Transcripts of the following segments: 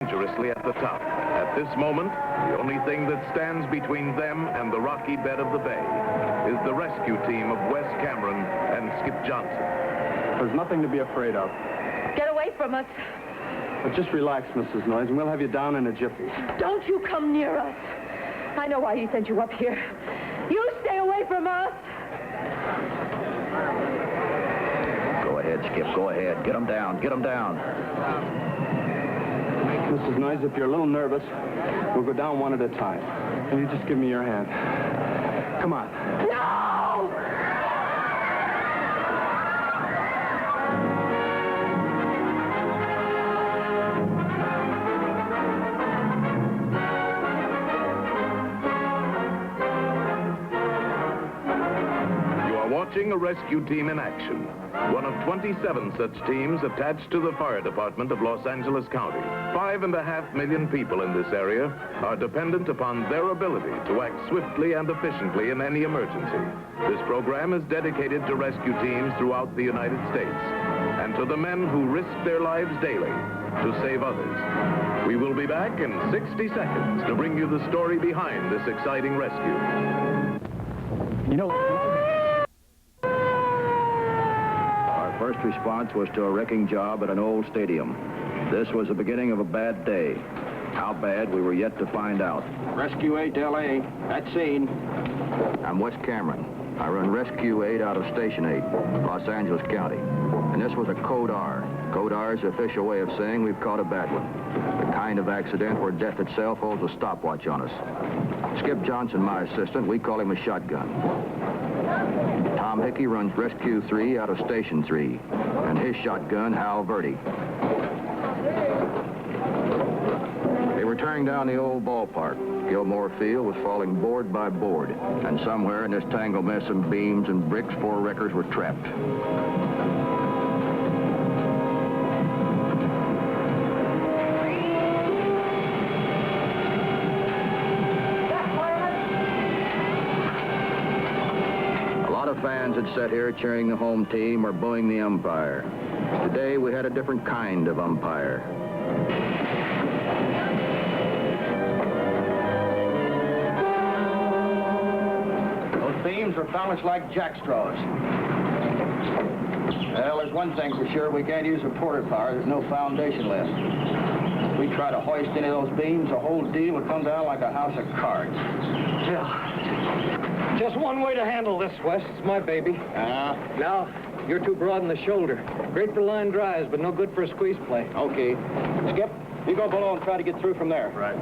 dangerously at the top. At this moment, the only thing that stands between them and the rocky bed of the bay is the rescue team of Wes Cameron and Skip Johnson. There's nothing to be afraid of. Get away from us. But just relax, Mrs. Noyes, and we'll have you down in a jiffy. Don't you come near us. I know why he sent you up here. You stay away from us. Go ahead, Skip. Go ahead. Get them down. Get them down. Mrs. Noyes, if you're a little nervous, we'll go down one at a time. And you just give me your hand. Come on. No! Watching a rescue team in action. One of 27 such teams attached to the fire department of Los Angeles County. 5.5 million people in this area are dependent upon their ability to act swiftly and efficiently in any emergency. This program is dedicated to rescue teams throughout the United States and to the men who risk their lives daily to save others. We will be back in 60 seconds to bring you the story behind this exciting rescue. You know... First response was to a wrecking job at an old stadium. This was the beginning of a bad day. How bad, we were yet to find out. Rescue 8 to L.A. That scene. I'm Wes Cameron. I run Rescue 8 out of Station 8, Los Angeles County. And this was a Code R. Code R is the official way of saying we've caught a bad one. The kind of accident where death itself holds a stopwatch on us. Skip Johnson, my assistant, we call him a shotgun. Tom Hickey runs Rescue 3 out of Station 3, and his shotgun, Hal Verdi. They were tearing down the old ballpark. Gilmore Field was falling board by board, and somewhere in this tangled mess of beams and bricks, 4 wreckers were trapped. Fans had sat here cheering the home team or booing the umpire. Today, we had a different kind of umpire. Those beams were balanced like jackstraws. Well, there's one thing for sure. We can't use a porter power. There's no foundation left. If we try to hoist any of those beams, the whole deal will come down like a house of cards. Yeah. Just one way to handle this, Wes. It's my baby. Now, you're too broad in the shoulder. Great for line drives, but no good for a squeeze play. Okay. Skip, you go below and try to get through from there. Right.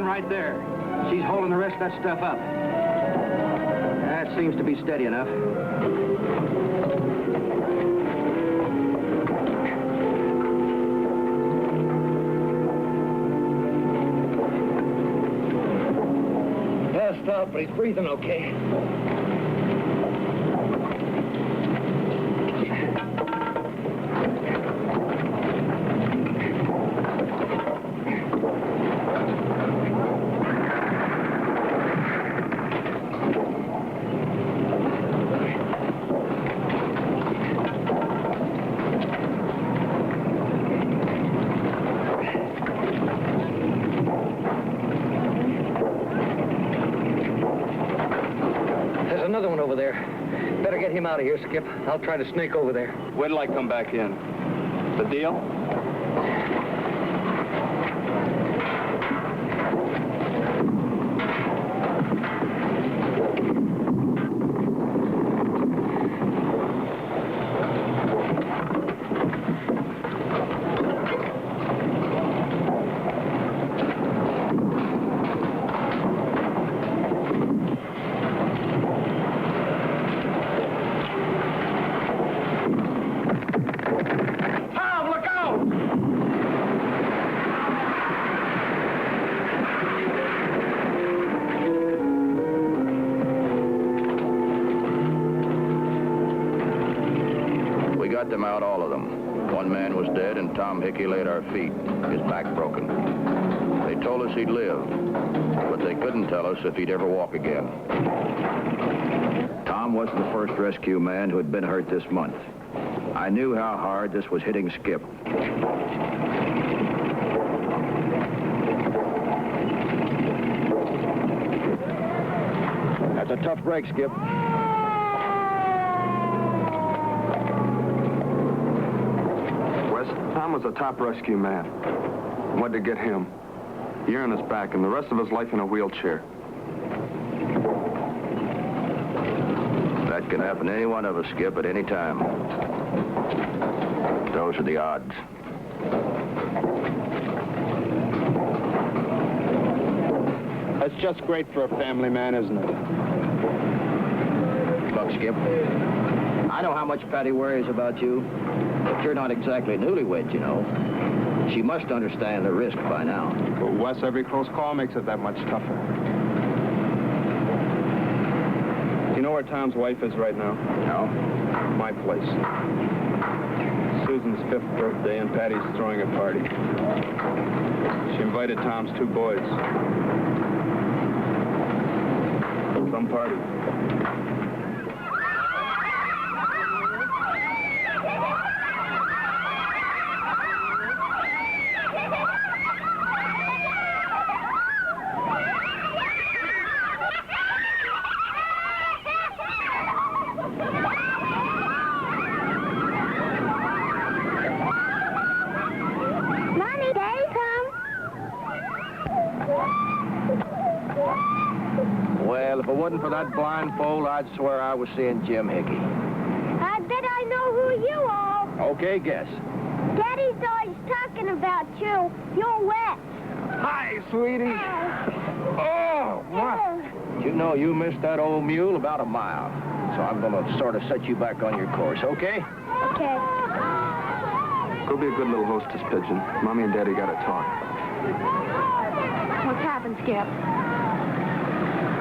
Right there. She's holding the rest of that stuff up. That seems to be steady enough. Passed out, but he's breathing okay. get him out of here, Skip. I'll try to snake over there. Wait till I come back in. The deal? Got them out, all of them. One man was dead, and Tom Hickey lay at our feet, his back broken. They told us he'd live, but they couldn't tell us if he'd ever walk again. Tom wasn't the first rescue man who had been hurt this month. I knew how hard this was hitting Skip. That's a tough break, Skip. Tom was a top rescue man. Wanted to get him. A year on his back and the rest of his life in a wheelchair. That can happen to any one of us, Skip, at any time. Those are the odds. That's just great for a family man, isn't it? Look, Skip, I know how much Patty worries about you. But you're not exactly newlywed, you know. She must understand the risk by now. But Wes, every close call makes it that much tougher. You know where Tom's wife is right now? No? My place. Susan's 5th birthday, and Patty's throwing a party. She invited Tom's 2 boys. Some party. Well, if it wasn't for that blindfold, I'd swear I was seeing Jim Hickey. I bet I know who you are. Okay, guess. Daddy's always talking about you. You're wet. Hi, sweetie. Oh, what? You know you missed that old mule about a mile. So I'm going to sort of set you back on your course, okay? Okay. Go be a good little hostess, Pigeon. Mommy and Daddy got to talk. What's happened, Skip?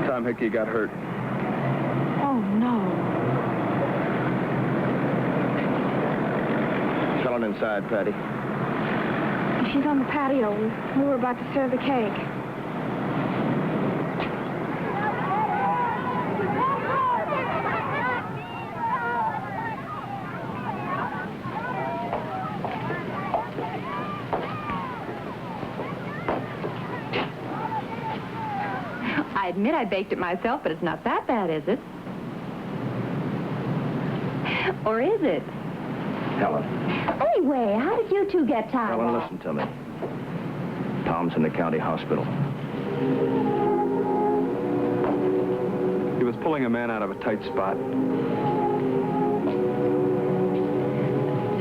Tom Hickey got hurt. Oh, no. Tell her inside, Patty. She's on the patio. We were about to serve the cake. I admit I baked it myself, but it's not that bad, is it? Or is it? Helen. Anyway, how did you two get tied Helen, up? listen to me. Tom's in the county hospital. He was pulling a man out of a tight spot.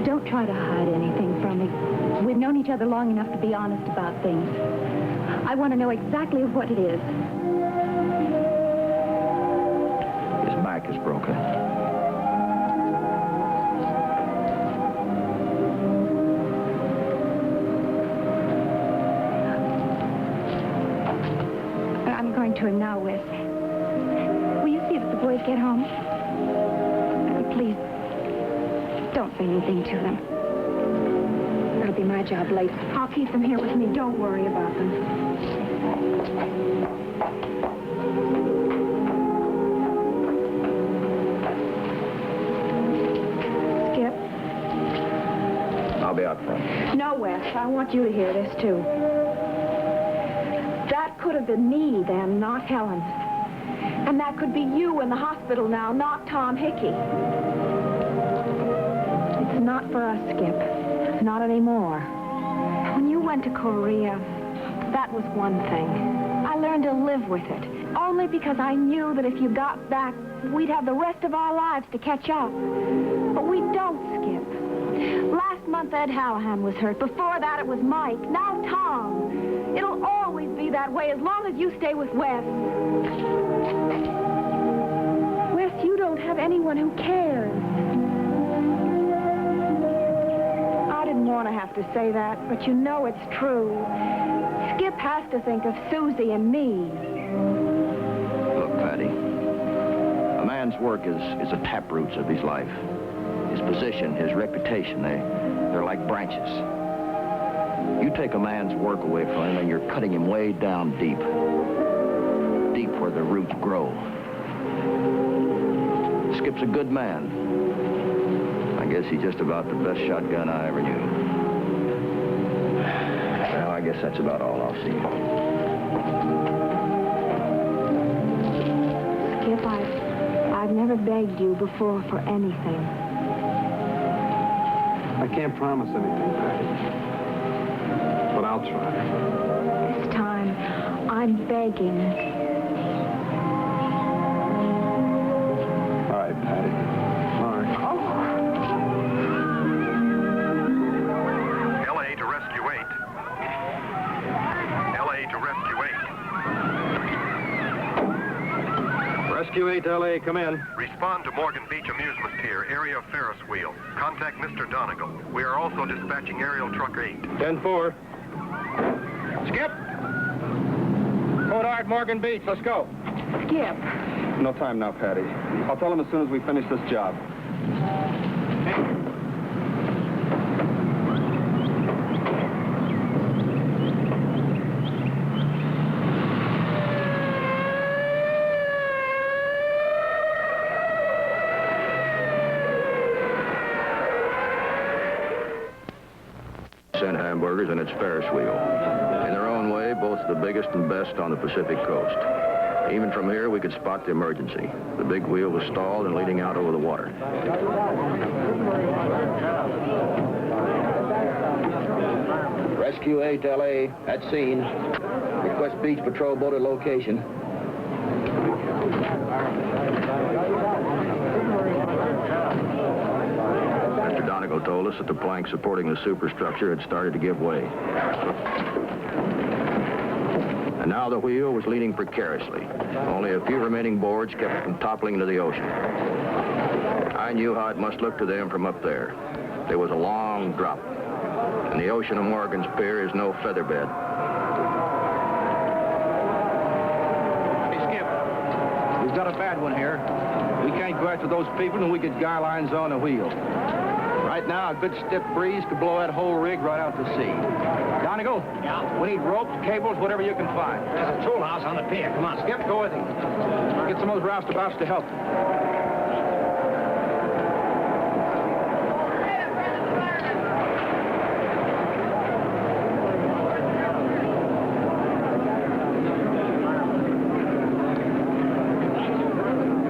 Don't try to hide anything from me. We've known each other long enough to be honest about things. I want to know exactly what it is. His back is broken. I'm going to him now, Wes. Will you see that the boys get home? Please, don't say anything to them. That'll be my job later. I'll keep them here with me. Don't worry about them. Skip? I'll be out front. No, Wes. I want you to hear this, too. That could have been me then, not Helen. And that could be you in the hospital now, not Tom Hickey. It's not for us, Skip. Not anymore. When you went to Korea, that was one thing. I learned to live with it, only because I knew that if you got back, we'd have the rest of our lives to catch up. But we don't, Skip. Last month, Ed Hallahan was hurt. Before that, it was Mike. Now, Tom. It'll always be that way as long as you stay with Wes. Wes, you don't have anyone who cares. I didn't want to have to say that, but you know it's true. Skip has to think of Susie and me. Look, Patty, a man's work is the taproots of his life. His position, his reputation, they're like branches. You take a man's work away from him and you're cutting him way down deep. Deep where the roots grow. Skip's a good man. I guess he's just about the best shotgun I ever knew. Well, I guess that's about all I'll see. Skip, I've never begged you before for anything. I can't promise anything, Patty. But I'll try. This time, I'm begging. All right, Patty. All right. LA to Rescue 8. LA to Rescue 8. Rescue 8 LA, come in. Respond to Morgan Beach Amusement Pier, area of Ferris wheel. Contact Mr. Donegal. We are also dispatching aerial truck 8. 10-4. Skip! Code Art, Morgan Beach, let's go. Skip. No time now, Patty. I'll tell him as soon as we finish this job. Cent hamburgers and its Ferris wheel. In their own way, both the biggest and best on the Pacific coast. Even from here, we could spot the emergency. The big wheel was stalled and leading out over the water. Rescue 8 LA at scene. Request beach patrol boat at location. Mr. Donegal told us that the plank supporting the superstructure had started to give way. And now the wheel was leaning precariously. Only a few remaining boards kept it from toppling into the ocean. I knew how it must look to them from up there. There was a long drop, and the ocean of Morgan's Pier is no featherbed. Hey, Skip. We've got a bad one here. We can't go after those people and we get guy lines on the wheel. Right now, a good stiff breeze could blow that whole rig right out to sea. Donegal? Yeah? We need ropes, cables, whatever you can find. There's a tool house on the pier. Come on, Skip. Skip, go with him. Get some of those roustabouts to help.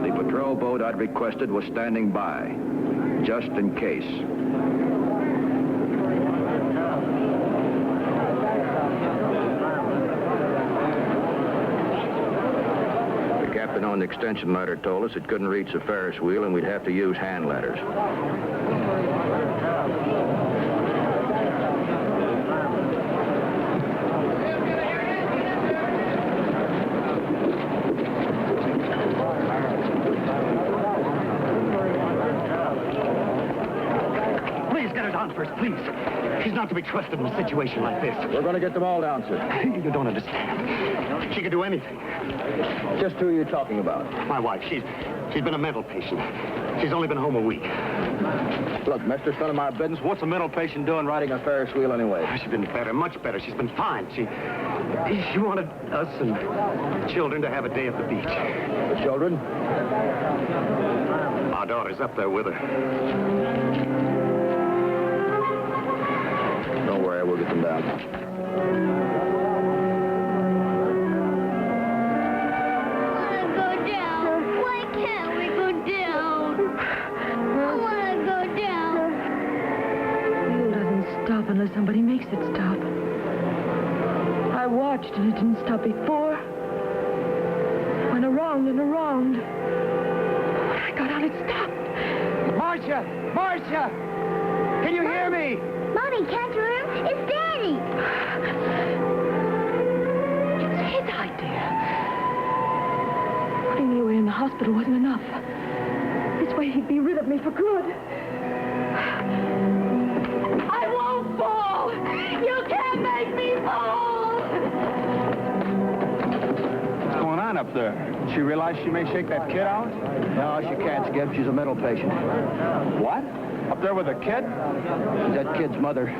The patrol boat I'd requested was standing by, just in case. The captain on the extension ladder told us it couldn't reach the Ferris wheel and we'd have to use hand ladders. Please get her down first, please. She's not to be trusted in a situation like this. We're going to get them all down, sir. You don't understand. She could do anything. Just who are you talking about? My wife, she's been a mental patient. She's only been home a week. Look, mister, none of my business. What's a mental patient doing riding a Ferris wheel anyway? She's been better, much better. She's been fine. She wanted us and the children to have a day at the beach. The children? Our daughter's up there with her. Don't worry, we'll get them down. Go down. stop. I watched and it didn't stop before. Went around and around. When I got on, it stopped. Marcia! Marcia! Can you hear me? Mommy, can't you hear him? It's Daddy. It's his idea. Putting me away in the hospital wasn't enough. This way he'd be rid of me for good. I won't fall! You can't make me fall! What's going on up there? She realize she may shake that kid out? No, she can't, Skip. She's a mental patient. What? Up there with a kid? She's that kid's mother.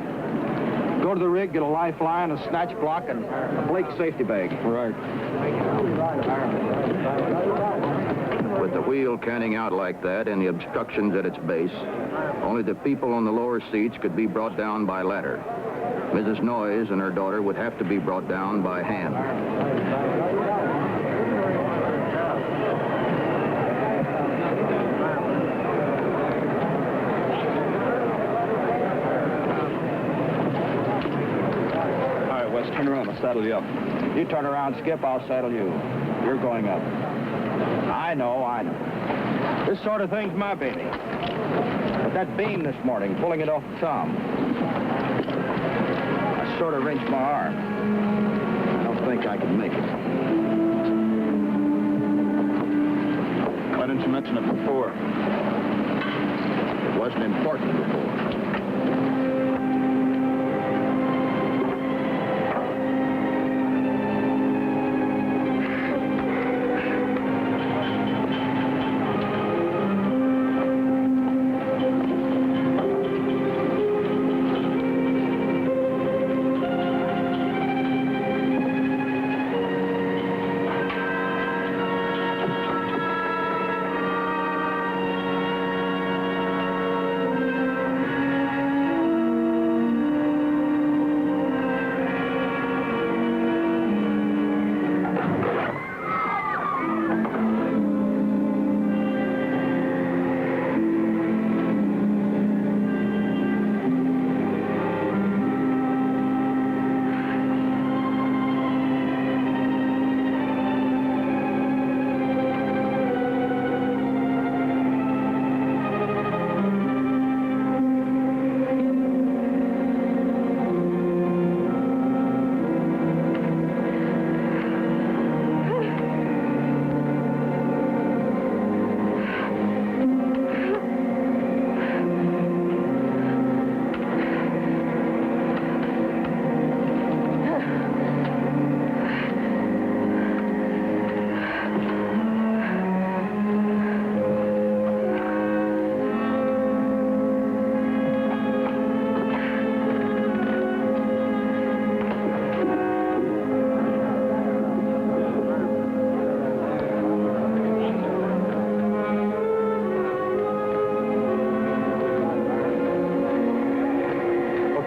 Go to the rig, get a lifeline, a snatch block, and a Blake safety bag. Right. With the wheel canting out like that and the obstructions at its base, only the people on the lower seats could be brought down by ladder. Mrs. Noyes and her daughter would have to be brought down by hand. All right, Wes, turn around. I'll saddle you up. You turn around, Skip. I'll saddle you. You're going up. I know. This sort of thing's my baby. But that beam this morning, pulling it off the Tom, I sort of wrenched my arm. I don't think I can make it. Why didn't you mention it before? It wasn't important before.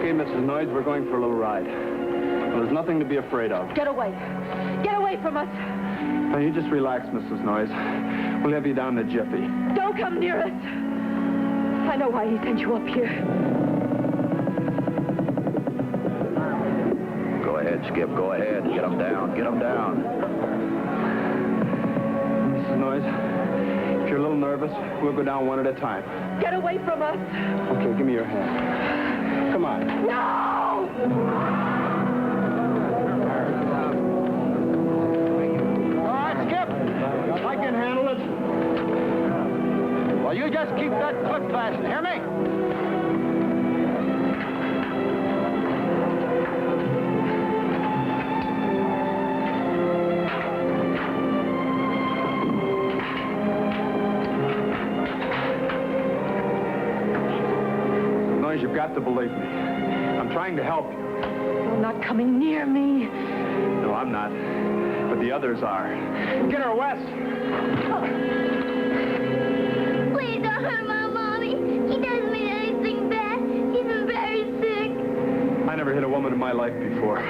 Mrs. Noyes, we're going for a little ride. Well, there's nothing to be afraid of. Get away. Get away from us. Now, you just relax, Mrs. Noyes. We'll have you down in a jiffy. Don't come near us. I know why he sent you up here. Go ahead, Skip. Go ahead. Get them down. Get them down. Mrs. Noyes, if you're a little nervous, we'll go down one at a time. Get away from us. Okay, give me your hand. Come on. No! All right, Skip. I can handle it. Well, you just keep that foot fastened. Hear me? You've got to believe me. I'm trying to help you. You're not coming near me. No, I'm not. But the others are. Get her, Wes! Please don't hurt my mommy. He doesn't mean anything bad. He's been very sick. I never hit a woman in my life before.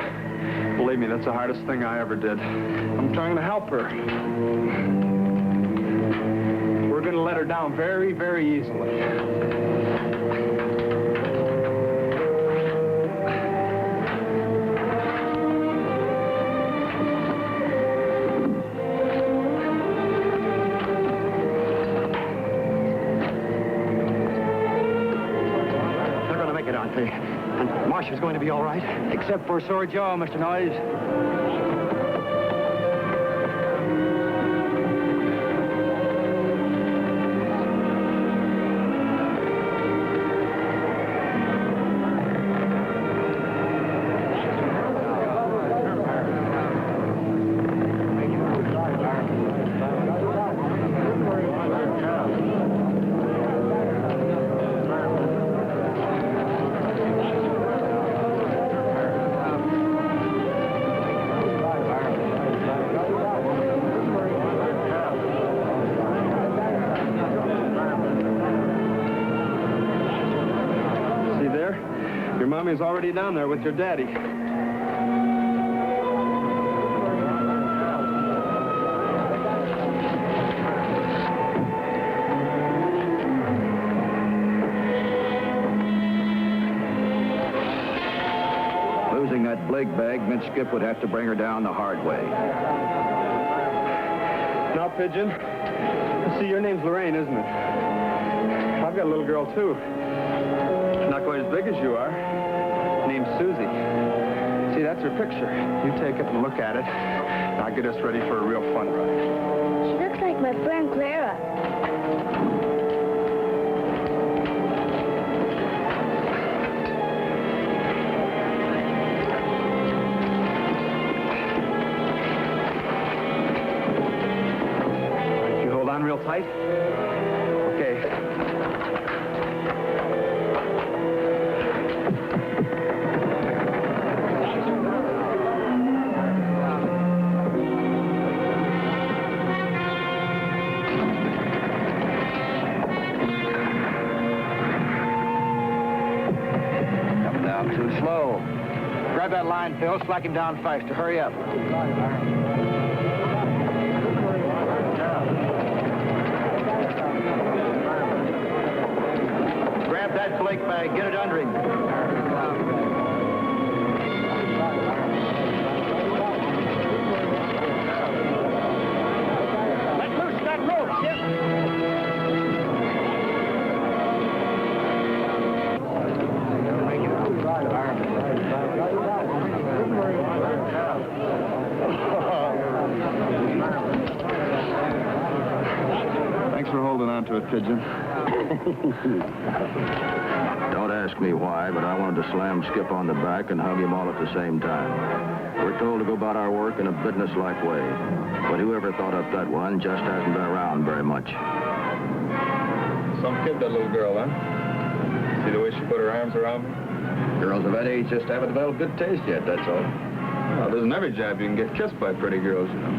Believe me, that's the hardest thing I ever did. I'm trying to help her. We're going to let her down very, very easily. perfectly. And Marcia's going to be all right. Except for a sore jaw, Mr. Noyes. Your mommy's already down there with your daddy. Losing that Blake bag meant Skip would have to bring her down the hard way. Now, Pigeon, I see your name's Lorraine, isn't it? I've got a little girl, too. Not quite as big as you are. Name's Susie. See, that's her picture. You take it and look at it. Now get us ready for a real fun ride. She looks like my friend Clara. You hold on real tight. Okay. Too slow. Grab that line, Phil. Slack him down faster. Hurry up. Grab that Blake bag. Get it under him. Let loose that rope, Skip. Thanks for holding on to it, Pigeon. Don't ask me why, but I wanted to slam Skip on the back and hug him all at the same time. We're told to go about our work in a businesslike way, but whoever thought up that one just hasn't been around very much. Some kid, that little girl, huh? See the way she put her arms around me? Girls of that age just haven't developed good taste yet, that's all. Well, it isn't every job you can get kissed by pretty girls, you know.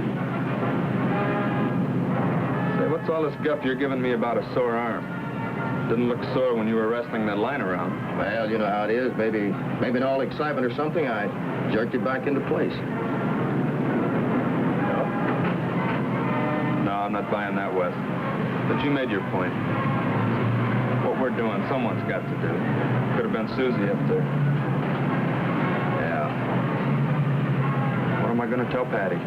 Say, what's all this guff you're giving me about a sore arm? Didn't look sore when you were wrestling that line around. Well, you know how it is. Maybe in all excitement or something, I jerked it back into place. No, I'm not buying that, Wes. But you made your point. What we're doing, someone's got to do. Could have been Susie up there. Yeah. What am I going to tell Patty?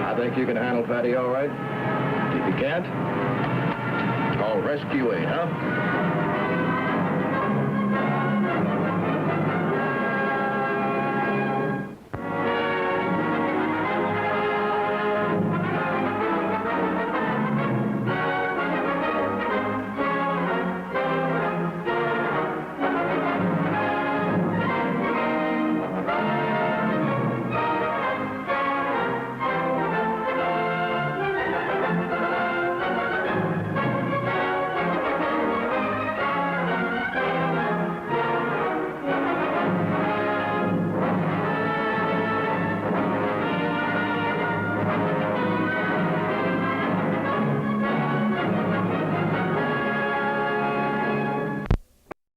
I think you can handle Patty all right. If you can't, call Rescue 8, huh?